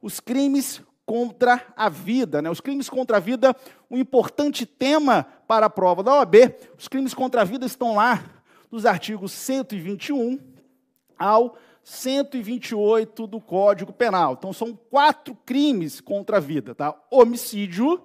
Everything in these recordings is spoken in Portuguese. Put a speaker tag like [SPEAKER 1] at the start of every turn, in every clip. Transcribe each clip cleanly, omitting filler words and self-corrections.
[SPEAKER 1] os crimes contra a vida, né? Os crimes contra a vida, um importante tema para a prova da OAB. Os crimes contra a vida estão lá dos artigos 121 ao 128 do Código Penal. Então, são 4 crimes contra a vida, tá? Homicídio,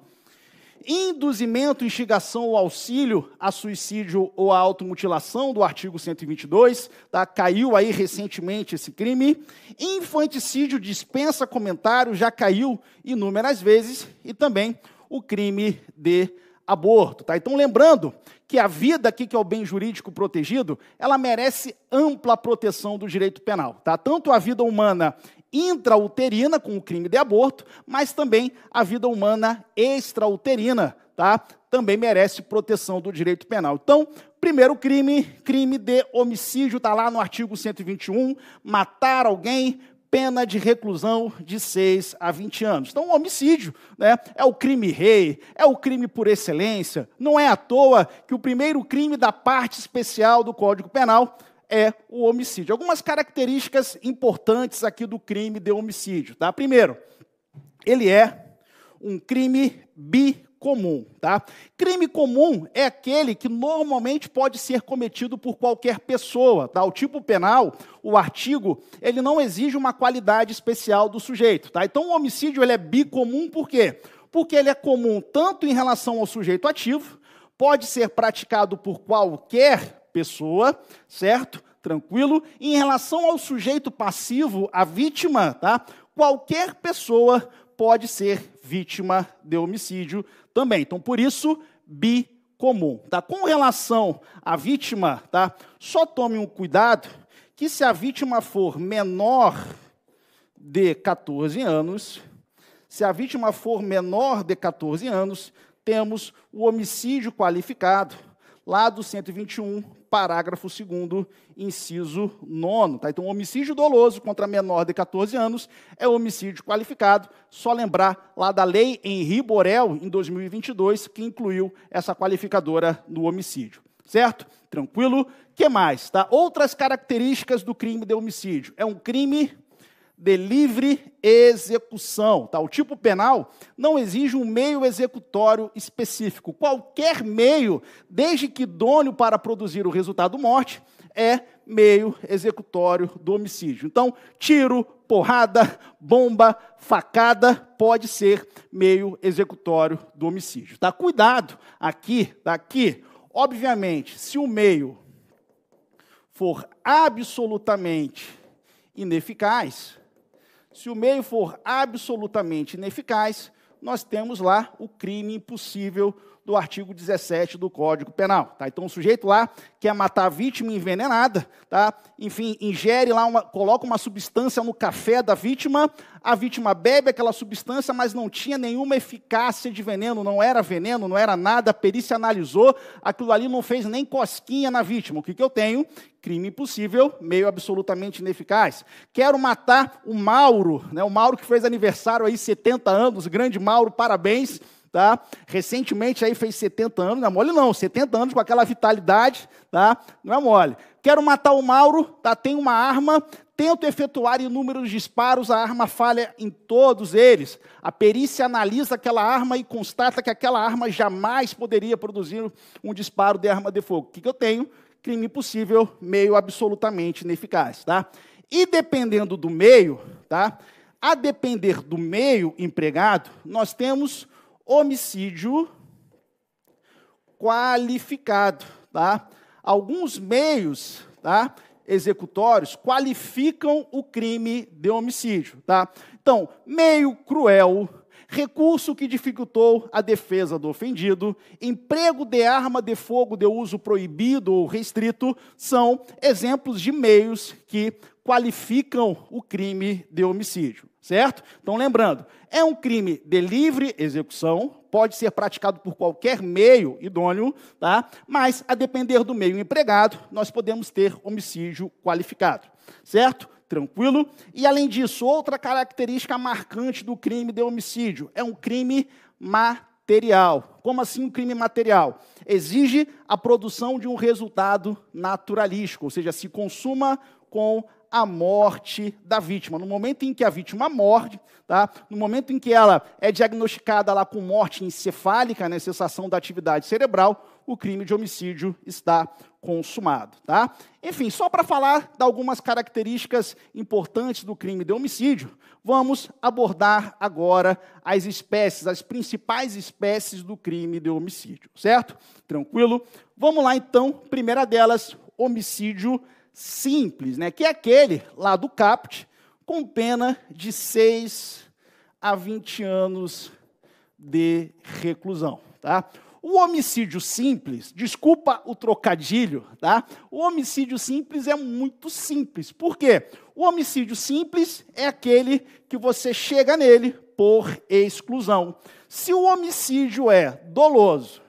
[SPEAKER 1] induzimento, instigação ou auxílio a suicídio ou a automutilação, do artigo 122, tá? Caiu aí recentemente esse crime. Infanticídio, dispensa comentário, já caiu inúmeras vezes. E também o crime de aborto, tá? Então, lembrando que a vida aqui, que é o bem jurídico protegido, ela merece ampla proteção do direito penal, tá? Tanto a vida humana intrauterina, com o crime de aborto, mas também a vida humana extrauterina, tá? Também merece proteção do direito penal. Então, primeiro crime, crime de homicídio, está lá no artigo 121, matar alguém, pena de reclusão de 6 a 20 anos. Então, o homicídio, né, é o crime rei, é o crime por excelência. Não é à toa que o primeiro crime da parte especial do Código Penal é o homicídio. Algumas características importantes aqui do crime de homicídio, tá? Primeiro, ele é um crime bicomum, tá? Crime comum é aquele que normalmente pode ser cometido por qualquer pessoa, tá? O tipo penal, o artigo, ele não exige uma qualidade especial do sujeito, tá? Então, o homicídio, ele é bicomum por quê? Porque ele é comum tanto em relação ao sujeito ativo, pode ser praticado por qualquer pessoa, certo? Tranquilo? E em relação ao sujeito passivo, a vítima, tá? Qualquer pessoa pode ser vítima de homicídio também. Então, por isso, bicomum, tá? Com relação à vítima, tá? Só tome um cuidado que se a vítima for menor de 14 anos, temos o homicídio qualificado, lá do 121, parágrafo 2º, inciso 9º. Tá? Então, homicídio doloso contra menor de 14 anos é homicídio qualificado. Só lembrar lá da lei Henri Borel, em 2022, que incluiu essa qualificadora no homicídio. Certo? Tranquilo? O que mais? Tá? Outras características do crime de homicídio. É um crime de livre execução. Tá? O tipo penal não exige um meio executório específico. Qualquer meio, desde que idôneo para produzir o resultado morte, é meio executório do homicídio. Então, tiro, porrada, bomba, facada, pode ser meio executório do homicídio. Tá? Cuidado aqui, obviamente, se o meio for absolutamente ineficaz, nós temos lá o crime impossível do artigo 17 do Código Penal. Tá? Então, o sujeito lá quer matar a vítima envenenada, tá? Enfim, ingere lá, coloca uma substância no café da vítima, a vítima bebe aquela substância, mas não tinha nenhuma eficácia de veneno, não era nada, a perícia analisou, aquilo ali não fez nem cosquinha na vítima. O que eu tenho? Crime impossível, meio absolutamente ineficaz. Quero matar o Mauro, né? O Mauro que fez aniversário aí, 70 anos, grande Mauro, parabéns. Tá? Recentemente aí fez 70 anos, não é mole não, 70 anos com aquela vitalidade, tá? Não é mole. Quero matar o Mauro, tá? Tem uma arma, tento efetuar inúmeros disparos, a arma falha em todos eles. A perícia analisa aquela arma e constata que aquela arma jamais poderia produzir um disparo de arma de fogo. O que eu tenho? Crime impossível, meio absolutamente ineficaz. Tá? E dependendo do meio, tá? A depender do meio empregado, nós temos homicídio qualificado. Tá? Alguns meios, tá, executórios qualificam o crime de homicídio. Tá? Então, meio cruel, recurso que dificultou a defesa do ofendido, emprego de arma de fogo de uso proibido ou restrito, são exemplos de meios que qualificam o crime de homicídio, certo? Então, lembrando, é um crime de livre execução, pode ser praticado por qualquer meio idôneo, tá? Mas, a depender do meio empregado, nós podemos ter homicídio qualificado, certo? Tranquilo? E, além disso, outra característica marcante do crime de homicídio é um crime material. Como assim um crime material? Exige a produção de um resultado naturalístico, ou seja, se consuma com a morte da vítima. No momento em que a vítima morre, tá? No momento em que ela é diagnosticada lá com morte encefálica, né, cessação da atividade cerebral, o crime de homicídio está consumado. Tá? Enfim, só para falar de algumas características importantes do crime de homicídio, vamos abordar agora as espécies, as principais espécies do crime de homicídio, certo? Tranquilo? Vamos lá, então. Primeira delas, homicídio simples, né? Que é aquele lá do caput, com pena de 6 a 20 anos de reclusão. Tá? O homicídio simples, desculpa o trocadilho, tá? O homicídio simples é muito simples. Por quê? O homicídio simples é aquele que você chega nele por exclusão. Se o homicídio é doloso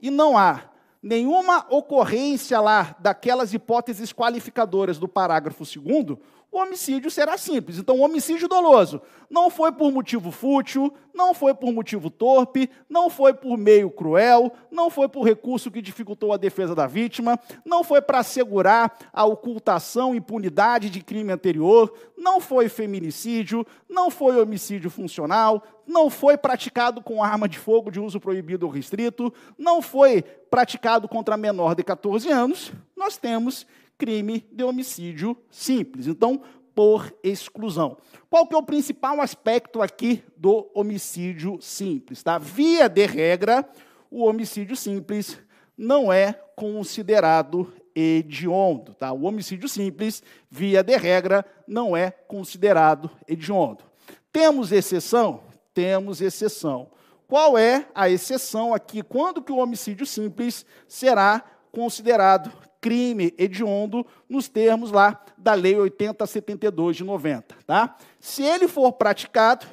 [SPEAKER 1] e não há nenhuma ocorrência lá daquelas hipóteses qualificadoras do parágrafo 2º, o homicídio será simples. Então, o homicídio doloso não foi por motivo fútil, não foi por motivo torpe, não foi por meio cruel, não foi por recurso que dificultou a defesa da vítima, não foi para assegurar a ocultação e impunidade de crime anterior, não foi feminicídio, não foi homicídio funcional, não foi praticado com arma de fogo de uso proibido ou restrito, não foi praticado contra menor de 14 anos, nós temos crime de homicídio simples. Então, por exclusão. Qual que é o principal aspecto aqui do homicídio simples? Tá? Via de regra, o homicídio simples não é considerado hediondo. Tá? O homicídio simples, via de regra, não é considerado hediondo. Temos exceção? Temos exceção. Qual é a exceção aqui? Quando que o homicídio simples será considerado crime hediondo nos termos lá da Lei 8072 de 90, tá? Se ele for praticado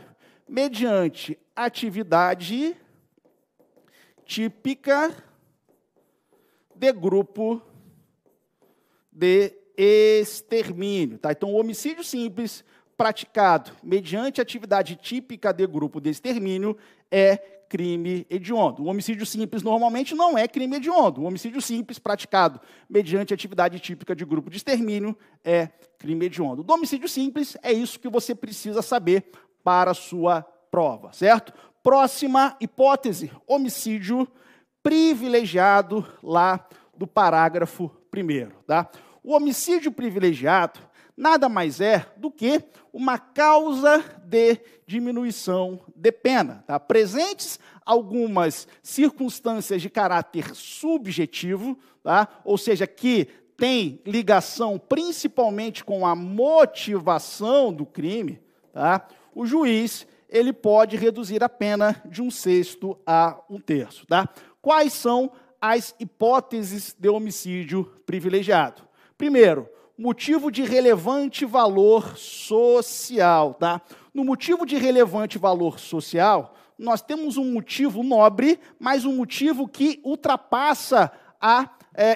[SPEAKER 1] mediante atividade típica de grupo de extermínio, tá? Então, o homicídio simples praticado mediante atividade típica de grupo de extermínio é crime hediondo. O homicídio simples normalmente não é crime hediondo. O homicídio simples praticado mediante atividade típica de grupo de extermínio é crime hediondo. Do homicídio simples é isso que você precisa saber para a sua prova, certo? Próxima hipótese, homicídio privilegiado lá do parágrafo 1º, tá? O homicídio privilegiado nada mais é do que uma causa de diminuição de pena. Tá? Presentes algumas circunstâncias de caráter subjetivo, tá? Ou seja, que tem ligação principalmente com a motivação do crime, tá? O juiz ele pode reduzir a pena de 1/6 a 1/3. Tá? Quais são as hipóteses de homicídio privilegiado? Primeiro, motivo de relevante valor social. Tá? No motivo de relevante valor social, nós temos um motivo nobre, mas um motivo que ultrapassa a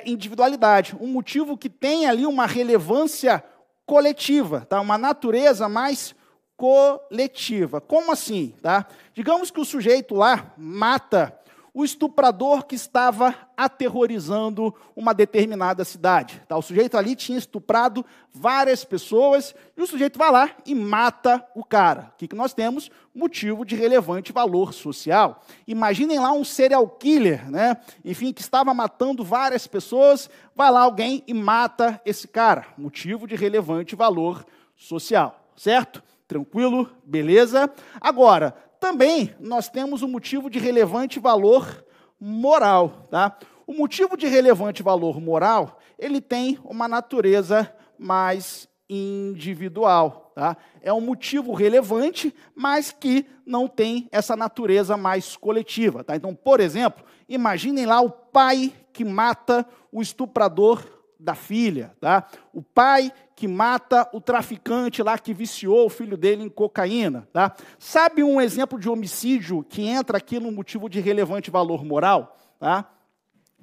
[SPEAKER 1] individualidade. Um motivo que tem ali uma relevância coletiva, tá? Uma natureza mais coletiva. Como assim? Tá? Digamos que o sujeito lá mata o estuprador que estava aterrorizando uma determinada cidade. Tá? O sujeito ali tinha estuprado várias pessoas e o sujeito vai lá e mata o cara. O que nós temos? Motivo de relevante valor social. Imaginem lá um serial killer, né? Enfim, que estava matando várias pessoas, vai lá alguém e mata esse cara. Motivo de relevante valor social. Certo? Tranquilo? Beleza? Agora, também nós temos um motivo de relevante valor moral. Tá? O motivo de relevante valor moral, ele tem uma natureza mais individual. Tá? É um motivo relevante, mas que não tem essa natureza mais coletiva. Tá? Então, por exemplo, imaginem lá o pai que mata o estuprador da filha. Tá? O pai que mata o traficante lá que viciou o filho dele em cocaína. Tá? Sabe um exemplo de homicídio que entra aqui no motivo de relevante valor moral? Tá?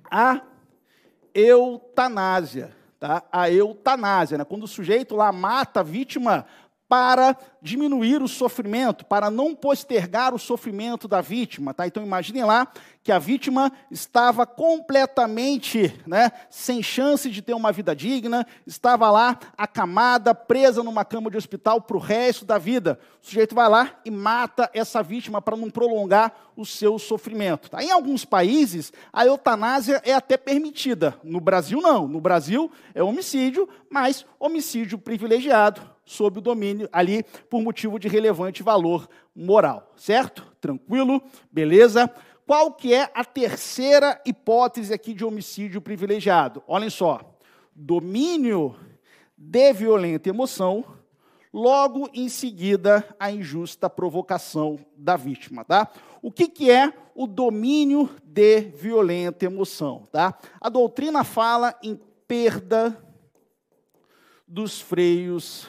[SPEAKER 1] A eutanásia. Tá? A eutanásia, né? Quando o sujeito lá mata a vítima para diminuir o sofrimento, para não postergar o sofrimento da vítima. Tá? Então, imaginem lá que a vítima estava completamente, sem chance de ter uma vida digna, estava lá acamada, presa numa cama de hospital para o resto da vida. O sujeito vai lá e mata essa vítima para não prolongar o seu sofrimento. Tá? Em alguns países, a eutanásia é até permitida. No Brasil, não. No Brasil, é homicídio, mas homicídio privilegiado, sob o domínio ali por motivo de relevante valor moral. Certo? Tranquilo? Beleza? Qual que é a terceira hipótese aqui de homicídio privilegiado? Olhem só. Domínio de violenta emoção, logo em seguida a injusta provocação da vítima. Tá? O que é o domínio de violenta emoção? Tá? A doutrina fala em perda dos freios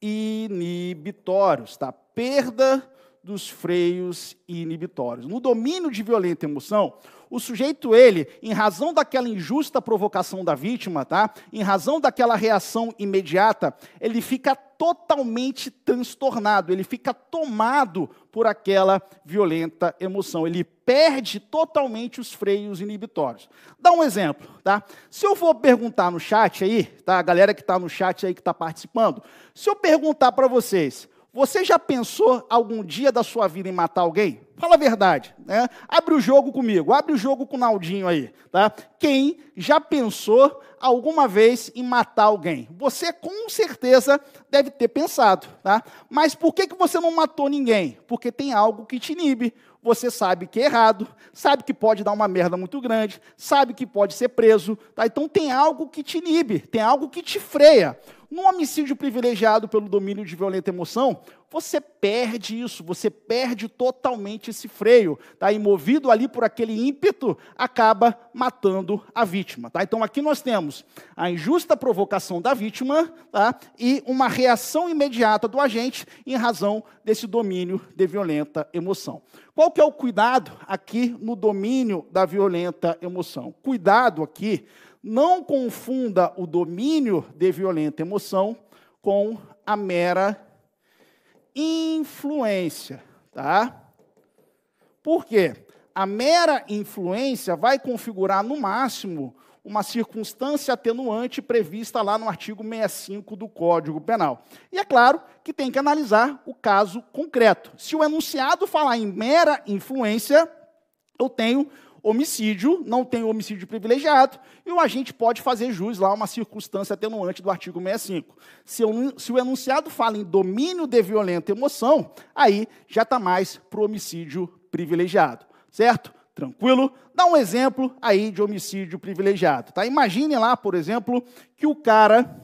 [SPEAKER 1] inibitórios, tá? Perda dos freios inibitórios. No domínio de violenta emoção, o sujeito, ele, em razão daquela injusta provocação da vítima, tá? Em razão daquela reação imediata, ele fica totalmente transtornado, ele fica tomado por aquela violenta emoção. Ele perde totalmente os freios inibitórios. Dá um exemplo, tá? Se eu for perguntar no chat aí, tá? A galera que está no chat aí, que está participando, se eu perguntar para vocês, você já pensou algum dia da sua vida em matar alguém? Fala a verdade, né? Abre o jogo comigo, abre o jogo com o Naldinho aí, tá? Quem já pensou alguma vez em matar alguém? Você com certeza deve ter pensado, tá? Mas por que você não matou ninguém? Porque tem algo que te inibe. Você sabe que é errado, sabe que pode dar uma merda muito grande, sabe que pode ser preso, tá? Então tem algo que te inibe, tem algo que te freia. No homicídio privilegiado pelo domínio de violenta emoção, você perde isso, você perde totalmente esse freio. Tá? E movido ali por aquele ímpeto, acaba matando a vítima. Tá? Então aqui nós temos a injusta provocação da vítima, tá? E uma reação imediata do agente em razão desse domínio de violenta emoção. Qual que é o cuidado aqui no domínio da violenta emoção? Cuidado aqui, não confunda o domínio de violenta emoção com a mera influência, tá? Por quê? A mera influência vai configurar, no máximo, uma circunstância atenuante prevista lá no artigo 65 do Código Penal. E é claro que tem que analisar o caso concreto. Se o enunciado falar em mera influência, eu tenho homicídio, não tem homicídio privilegiado, e o agente pode fazer jus lá a uma circunstância atenuante do artigo 65. Se o enunciado fala em domínio de violenta emoção, aí já está mais para o homicídio privilegiado, certo? Tranquilo? Dá um exemplo aí de homicídio privilegiado. Tá? Imagine lá, por exemplo, que o cara,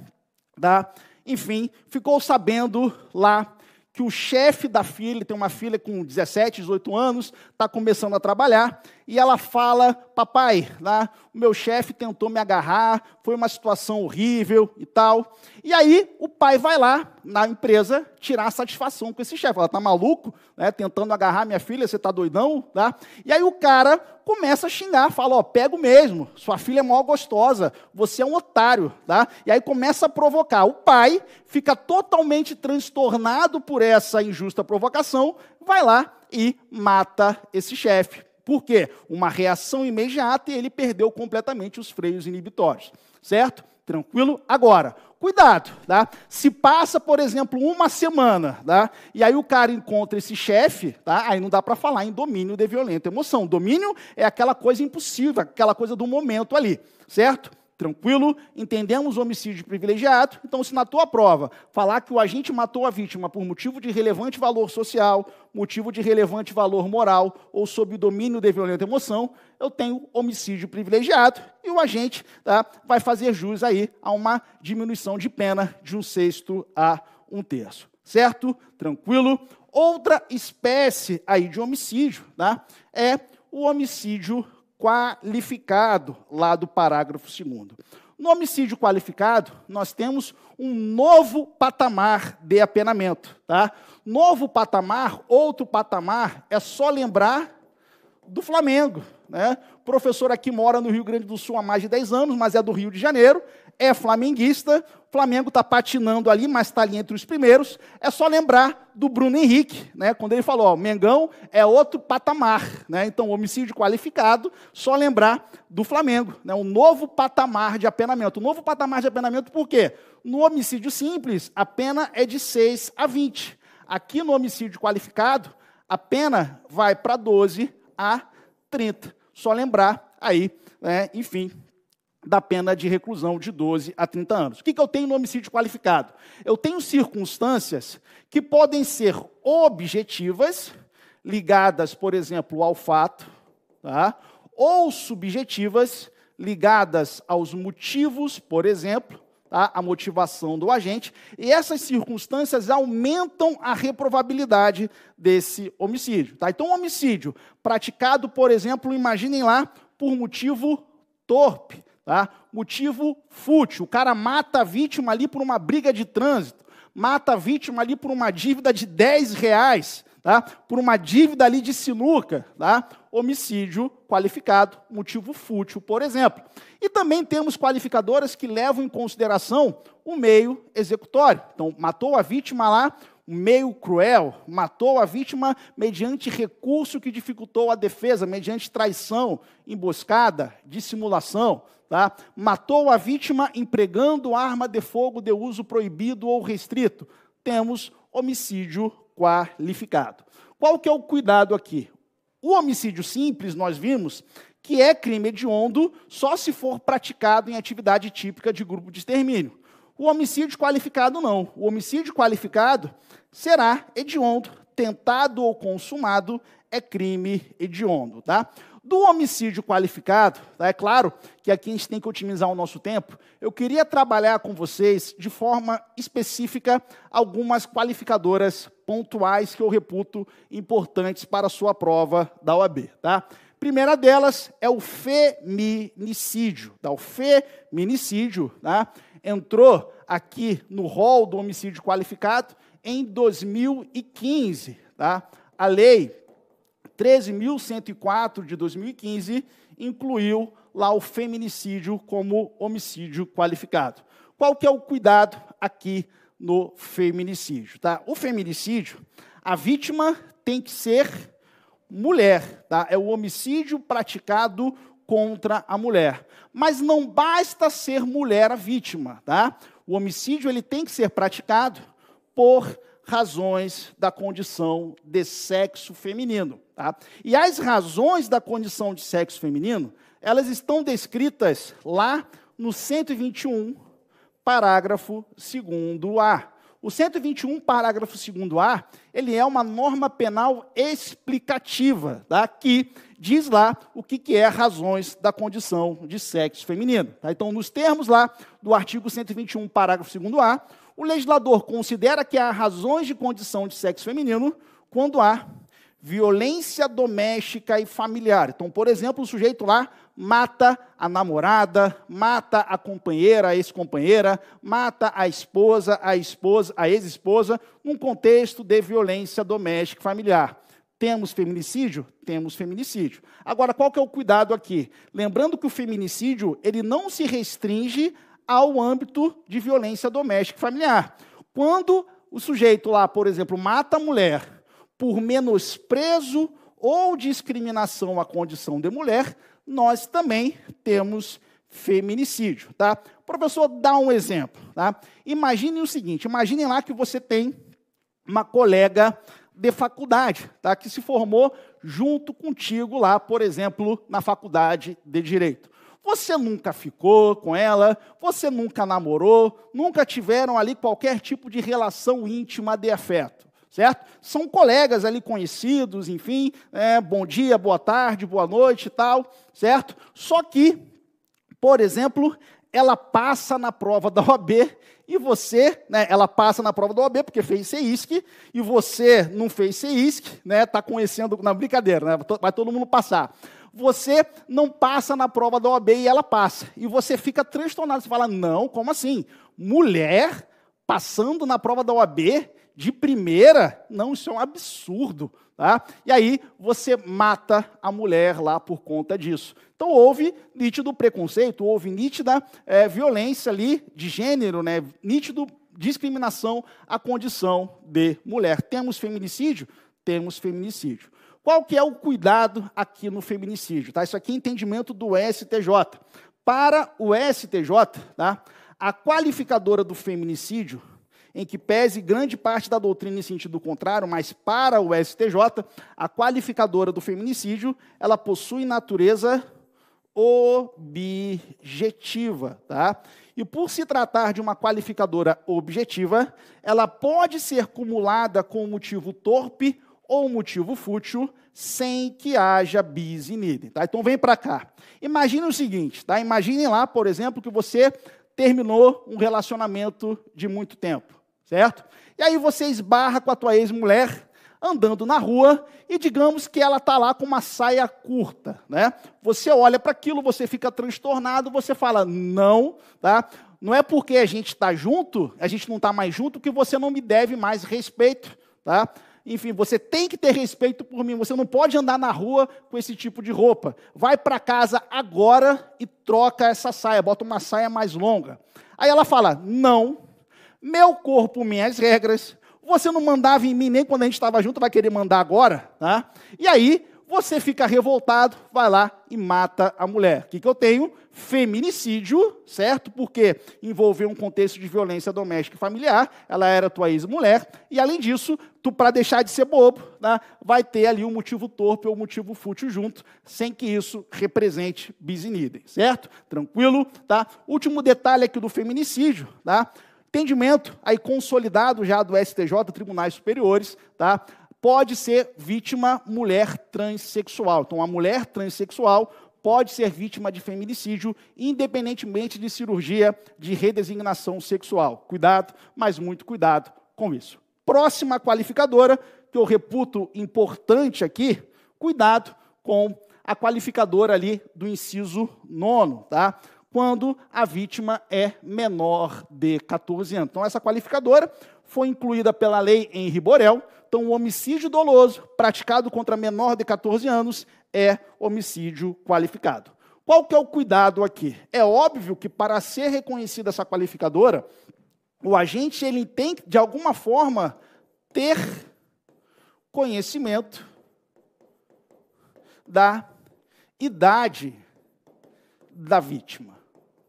[SPEAKER 1] enfim, ficou sabendo lá que o chefe da filha, tem uma filha com 17, 18 anos, está começando a trabalhar, e ela fala, papai, o meu chefe tentou me agarrar, foi uma situação horrível e tal. E aí o pai vai lá na empresa tirar satisfação com esse chefe. Ela está maluco, tentando agarrar minha filha, você está doidão? Tá? E aí o cara começa a xingar, fala, pego mesmo, sua filha é mó gostosa, você é um otário. Tá? E aí começa a provocar. O pai fica totalmente transtornado por essa injusta provocação, vai lá e mata esse chefe. Por quê? Uma reação imediata e ele perdeu completamente os freios inibitórios. Certo? Tranquilo? Agora, cuidado, tá? Se passa, por exemplo, uma semana, tá? E aí o cara encontra esse chefe, tá? Aí não dá para falar em domínio de violenta emoção. Domínio é aquela coisa impossível, aquela coisa do momento ali, certo? Tranquilo? Entendemos o homicídio privilegiado. Então, se na tua prova falar que o agente matou a vítima por motivo de relevante valor social, motivo de relevante valor moral ou sob domínio de violenta emoção, eu tenho homicídio privilegiado e o agente vai fazer jus aí a uma diminuição de pena de 1/6 a 1/3. Certo? Tranquilo? Outra espécie aí de homicídio é o homicídio qualificado, lá do parágrafo 2º. No homicídio qualificado, nós temos um novo patamar de apenamento. Tá? Novo patamar, outro patamar, é só lembrar do Flamengo. O professor aqui mora no Rio Grande do Sul há mais de 10 anos, mas é do Rio de Janeiro. é flamenguista, o Flamengo está patinando ali, mas está ali entre os primeiros. É só lembrar do Bruno Henrique, né, quando ele falou, ó, Mengão é outro patamar. Né, então, homicídio qualificado, só lembrar do Flamengo, né, um novo patamar de apenamento. O novo patamar de apenamento por quê? No homicídio simples, a pena é de 6 a 20. Aqui no homicídio qualificado, a pena vai para 12 a 30. Só lembrar aí, né, enfim, da pena de reclusão de 12 a 30 anos. O que eu tenho no homicídio qualificado? Eu tenho circunstâncias que podem ser objetivas, ligadas, por exemplo, ao fato, tá? Ou subjetivas, ligadas aos motivos, por exemplo, tá? A motivação do agente, e essas circunstâncias aumentam a reprovabilidade desse homicídio. Tá? Então, um homicídio praticado, por exemplo, imaginem lá, por motivo torpe, tá? Motivo fútil. O cara mata a vítima ali por uma briga de trânsito, mata a vítima ali por uma dívida de R$10, tá? Por uma dívida ali de sinuca, tá? Homicídio qualificado, motivo fútil, por exemplo. E também temos qualificadoras que levam em consideração o meio executório. Então, matou a vítima lá, um meio cruel, matou a vítima mediante recurso que dificultou a defesa, mediante traição, emboscada, dissimulação. Tá? Matou a vítima empregando arma de fogo de uso proibido ou restrito. Temos homicídio qualificado. Qual que é o cuidado aqui? O homicídio simples, nós vimos, que é crime hediondo só se for praticado em atividade típica de grupo de extermínio. O homicídio qualificado não. O homicídio qualificado será hediondo, tentado ou consumado é crime hediondo. Tá? Do homicídio qualificado, tá? É claro que aqui a gente tem que otimizar o nosso tempo, eu queria trabalhar com vocês de forma específica algumas qualificadoras pontuais que eu reputo importantes para a sua prova da OAB. Tá? Primeira delas é o feminicídio. Tá? O feminicídio, tá? Entrou aqui no rol do homicídio qualificado em 2015. Tá? A lei 13.104 de 2015 incluiu lá o feminicídio como homicídio qualificado. Qual que é o cuidado aqui no feminicídio? Tá? O feminicídio, a vítima tem que ser mulher. Tá? É o homicídio praticado contra a mulher. Mas não basta ser mulher a vítima. Tá? O homicídio ele tem que ser praticado por razões da condição de sexo feminino. Tá? E as razões da condição de sexo feminino, elas estão descritas lá no 121, parágrafo 2º-A. O 121, parágrafo 2º-A, ele é uma norma penal explicativa, tá? Que diz lá o que é razões da condição de sexo feminino. Tá? Então, nos termos lá do artigo 121, parágrafo 2º-A, o legislador considera que há razões de condição de sexo feminino quando há violência doméstica e familiar. Então, por exemplo, o sujeito lá mata a namorada, mata a companheira, a ex-companheira, mata a esposa, a ex-esposa, num contexto de violência doméstica e familiar. Temos feminicídio? Temos feminicídio. Agora, qual que é o cuidado aqui? Lembrando que o feminicídio, ele não se restringe ao âmbito de violência doméstica e familiar. Quando o sujeito lá, por exemplo, mata a mulher por menosprezo ou discriminação à condição de mulher, nós também temos feminicídio. Tá? Professor, dá um exemplo. Tá? Imagine o seguinte, imagine lá que você tem uma colega de faculdade, tá? Que se formou junto contigo lá, por exemplo, na faculdade de Direito. Você nunca ficou com ela, você nunca namorou, nunca tiveram ali qualquer tipo de relação íntima de afeto. Certo? São colegas ali conhecidos, enfim, bom dia, boa tarde, boa noite e tal, certo? Só que, por exemplo, ela passa na prova da OAB e você, né, ela passa na prova da OAB porque fez CEISC e você não fez CEISC, né, está conhecendo, na brincadeira, né, vai todo mundo passar. Você não passa na prova da OAB e ela passa. E você fica transtornado, você fala, não, como assim? Mulher passando na prova da OAB? de primeira, não, isso é um absurdo. Tá? E aí você mata a mulher lá por conta disso. Então houve nítido preconceito, houve nítida violência ali de gênero, né? Nítido discriminação à condição de mulher. Temos feminicídio? Temos feminicídio. Qual que é o cuidado aqui no feminicídio? Tá? Isso aqui é entendimento do STJ. Para o STJ, tá? A qualificadora do feminicídio, em que pese grande parte da doutrina em sentido contrário, mas para o STJ, a qualificadora do feminicídio, ela possui natureza objetiva, tá? E por se tratar de uma qualificadora objetiva, ela pode ser cumulada com motivo torpe ou motivo fútil, sem que haja bis in idem, tá? Então vem para cá. Imagine o seguinte, tá? Imaginem lá, por exemplo, que você terminou um relacionamento de muito tempo, certo? E aí você esbarra com a tua ex-mulher andando na rua e digamos que ela está lá com uma saia curta, né? Você olha para aquilo, você fica transtornado, você fala, não, tá? Não é porque a gente está junto, a gente não está mais junto, que você não me deve mais respeito, tá? Enfim, você tem que ter respeito por mim, você não pode andar na rua com esse tipo de roupa. Vai para casa agora e troca essa saia, bota uma saia mais longa. Aí ela fala, não, meu corpo, minhas regras, você não mandava em mim nem quando a gente estava junto, vai querer mandar agora, tá? E aí, você fica revoltado, vai lá e mata a mulher. O que eu tenho? Feminicídio, certo? Porque envolveu um contexto de violência doméstica e familiar, ela era tua ex-mulher, e além disso, tu, para deixar de ser bobo, tá? Vai ter ali um motivo torpe ou um motivo fútil junto, sem que isso represente bis in idem, certo? Tranquilo, tá? Último detalhe aqui do feminicídio, tá? Entendimento aí consolidado já do STJ, Tribunais Superiores, tá? Pode ser vítima mulher transexual. Então, a mulher transexual pode ser vítima de feminicídio, independentemente de cirurgia de redesignação sexual. Cuidado, mas muito cuidado com isso. Próxima qualificadora, que eu reputo importante aqui, cuidado com a qualificadora ali do inciso 9, tá? Quando a vítima é menor de 14 anos. Então, essa qualificadora foi incluída pela lei Henri Borel. Então, o homicídio doloso praticado contra menor de 14 anos é homicídio qualificado. Qual que é o cuidado aqui? É óbvio que, para ser reconhecida essa qualificadora, o agente ele tem que, de alguma forma, ter conhecimento da idade da vítima.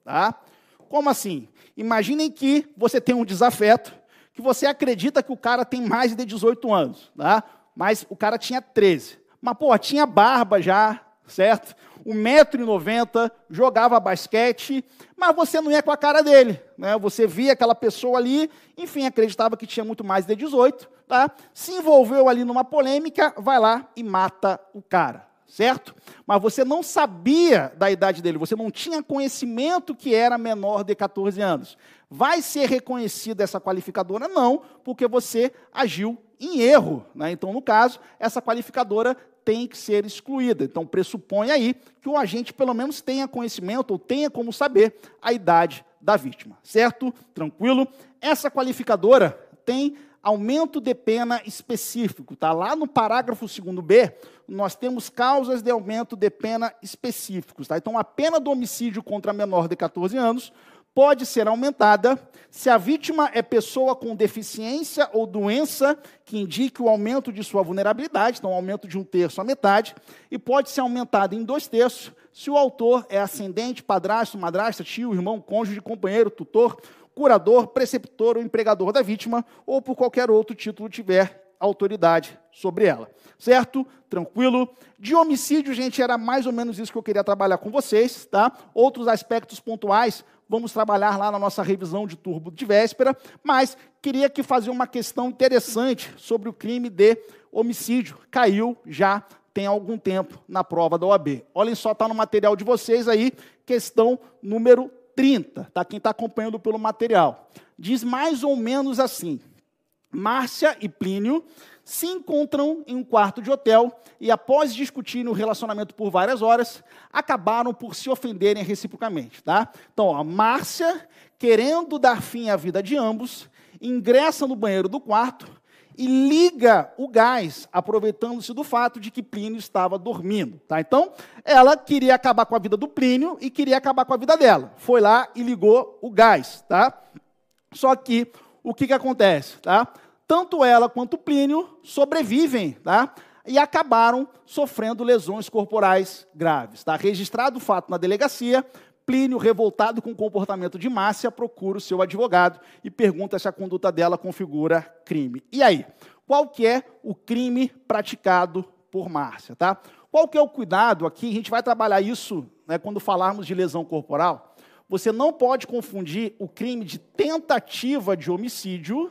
[SPEAKER 1] Tá? Como assim? Imaginem que você tem um desafeto, que você acredita que o cara tem mais de 18 anos, tá? Mas o cara tinha 13. Mas, pô, tinha barba já, certo? 1,90 m, jogava basquete, mas você não ia com a cara dele, né? Você via aquela pessoa ali, enfim, acreditava que tinha muito mais de 18, tá? Se envolveu ali numa polêmica, vai lá e mata o cara. Certo? Mas você não sabia da idade dele, você não tinha conhecimento que era menor de 14 anos. Vai ser reconhecida essa qualificadora? Não, porque você agiu em erro, né? Então, no caso, essa qualificadora tem que ser excluída. Então, pressupõe aí que o agente, pelo menos, tenha conhecimento ou tenha como saber a idade da vítima. Certo? Tranquilo? Essa qualificadora tem aumento de pena específico. Tá? Lá no parágrafo 2º-B, nós temos causas de aumento de pena específicos. Tá? Então, a pena do homicídio contra menor de 14 anos pode ser aumentada se a vítima é pessoa com deficiência ou doença que indique o aumento de sua vulnerabilidade, então, um aumento de 1/3 à metade, e pode ser aumentada em 2/3 se o autor é ascendente, padrasto, madrasta, tio, irmão, cônjuge, companheiro, tutor, curador, preceptor ou empregador da vítima, ou por qualquer outro título tiver autoridade sobre ela. Certo? Tranquilo? De homicídio, gente, era mais ou menos isso que eu queria trabalhar com vocês, tá? Outros aspectos pontuais, vamos trabalhar lá na nossa revisão de turbo de véspera, mas queria aqui fazer uma questão interessante sobre o crime de homicídio. Caiu já tem algum tempo na prova da OAB. Olhem só, está no material de vocês aí, questão número 30, tá? Quem está acompanhando pelo material. Diz mais ou menos assim: Márcia e Plínio se encontram em um quarto de hotel e, após discutirem o relacionamento por várias horas, acabaram por se ofenderem reciprocamente. Tá? Então, a Márcia, querendo dar fim à vida de ambos, ingressa no banheiro do quarto, e liga o gás, aproveitando-se do fato de que Plínio estava dormindo. Tá? Então, ela queria acabar com a vida do Plínio e queria acabar com a vida dela. Foi lá e ligou o gás. Tá? Só que, o que acontece? Tá? Tanto ela quanto Plínio sobrevivem, tá? E acabaram sofrendo lesões corporais graves. Tá? Registrado o fato na delegacia, Plínio, revoltado com o comportamento de Márcia, procura o seu advogado e pergunta se a conduta dela configura crime. E aí? Qual que é o crime praticado por Márcia? Tá? Qual que é o cuidado aqui? A gente vai trabalhar isso, né, quando falarmos de lesão corporal. Você não pode confundir o crime de tentativa de homicídio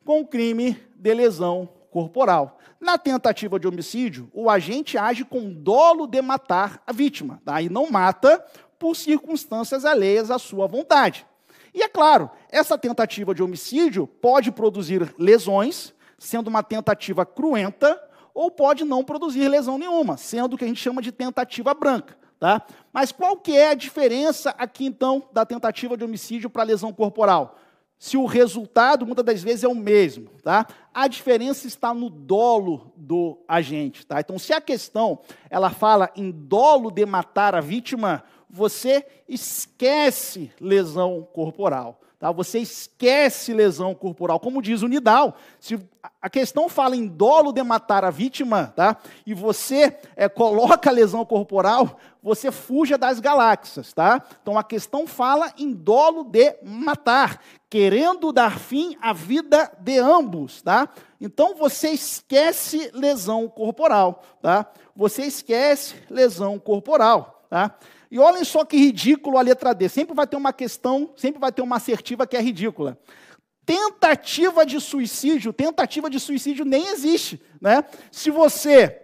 [SPEAKER 1] com o crime de lesão corporal. Na tentativa de homicídio, o agente age com dolo de matar a vítima, tá? E não mata por circunstâncias alheias à sua vontade. E é claro, essa tentativa de homicídio pode produzir lesões, sendo uma tentativa cruenta, ou pode não produzir lesão nenhuma, sendo o que a gente chama de tentativa branca. Tá? Mas qual que é a diferença aqui, então, da tentativa de homicídio para a lesão corporal? Se o resultado, muitas das vezes, é o mesmo. Tá? A diferença está no dolo do agente. Tá? Então, se a questão ela fala em dolo de matar a vítima, você esquece lesão corporal. Tá? Você esquece lesão corporal. Como diz o Nidal, se a questão fala em dolo de matar a vítima, tá? E você coloca a lesão corporal, você fuja das galáxias. Tá? Então, a questão fala em dolo de matar, querendo dar fim à vida de ambos. Tá? Então, você esquece lesão corporal. Tá? Você esquece lesão corporal. Tá? E olhem só que ridículo a letra D. Sempre vai ter uma questão, sempre vai ter uma assertiva que é ridícula. Tentativa de suicídio nem existe. Né? Se você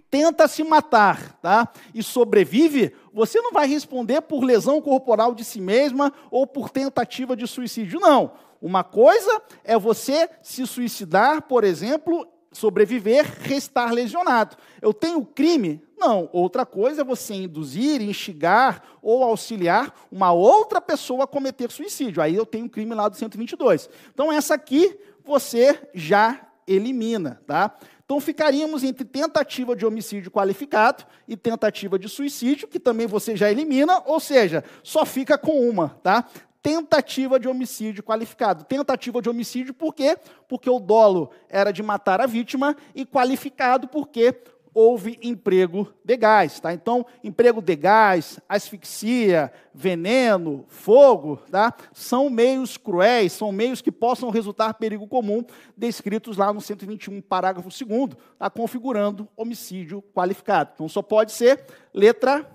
[SPEAKER 1] tenta se matar, tá? E sobrevive, você não vai responder por lesão corporal de si mesma ou por tentativa de suicídio, não. Uma coisa é você se suicidar, por exemplo, sobreviver, restar lesionado. Eu tenho crime? Não. Outra coisa é você induzir, instigar ou auxiliar uma outra pessoa a cometer suicídio. Aí eu tenho um crime lá do 122. Então, essa aqui você já elimina, tá? Então, ficaríamos entre tentativa de homicídio qualificado e tentativa de suicídio, que também você já elimina, ou seja, só fica com uma, tá? Tentativa de homicídio qualificado. Tentativa de homicídio por quê? Porque o dolo era de matar a vítima e qualificado porque houve emprego de gás. Tá? Então, emprego de gás, asfixia, veneno, fogo, tá? São meios cruéis, são meios que possam resultar perigo comum, descritos lá no 121, parágrafo 2º, tá? Configurando homicídio qualificado. Então, só pode ser letra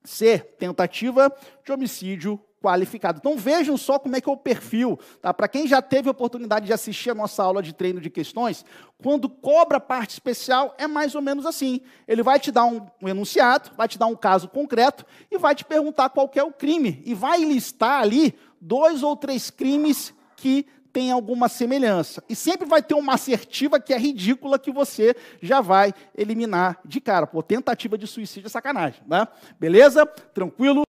[SPEAKER 1] C, tentativa de homicídio qualificado. Então, vejam só como é que é o perfil. Tá? Para quem já teve a oportunidade de assistir a nossa aula de treino de questões, quando cobra a parte especial, é mais ou menos assim. Ele vai te dar um enunciado, vai te dar um caso concreto e vai te perguntar qual que é o crime. E vai listar ali 2 ou 3 crimes que tem alguma semelhança. E sempre vai ter uma assertiva que é ridícula que você já vai eliminar de cara. Pô, tentativa de suicídio é sacanagem. Né? Beleza? Tranquilo?